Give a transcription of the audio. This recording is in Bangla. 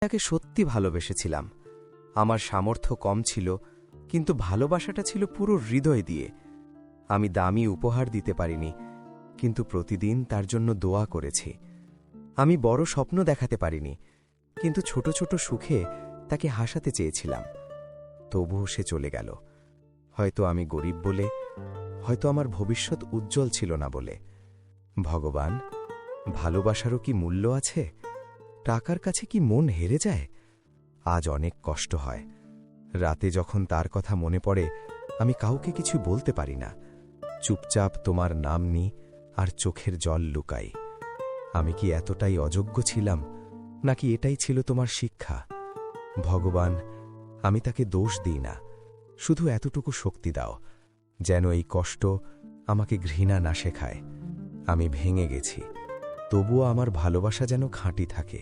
তাকে সত্যি ভালোবেসেছিলাম। আমার সামর্থ্য কম ছিল, কিন্তু ভালোবাসাটা ছিল পুরো হৃদয় দিয়ে। আমি দামি উপহার দিতে পারিনি, কিন্তু প্রতিদিন তার জন্য দোয়া করেছি। আমি বড় স্বপ্ন দেখাতে পারিনি, কিন্তু ছোট ছোট সুখে তাকে হাসাতে চেয়েছিলাম। তবুও সে চলে গেল। হয়তো আমি গরিব বলে, হয়তো আমার ভবিষ্যৎ উজ্জ্বল ছিল না বলে। ভগবান, ভালোবাসারও কি মূল্য আছে? টাকার কাছে কি মন হেরে যায়? আজ অনেক কষ্ট হয়। রাতে যখন তার কথা মনে পড়ে, আমি কাউকে কিছু বলতে পারি না। চুপচাপ তোমার নাম নিই আর চোখের জল লুকাই। আমি কি এতটাই অযোগ্য ছিলাম, নাকি এটাই ছিল তোমার শিক্ষা? ভগবান, আমি তাকে দোষ দিই না, শুধু এতটুকু শক্তি দাও যেন এই কষ্ট আমাকে ঘৃণা না শেখায়। আমি ভেঙে গেছি, তবুও আমার ভালোবাসা যেন খাঁটি থাকে।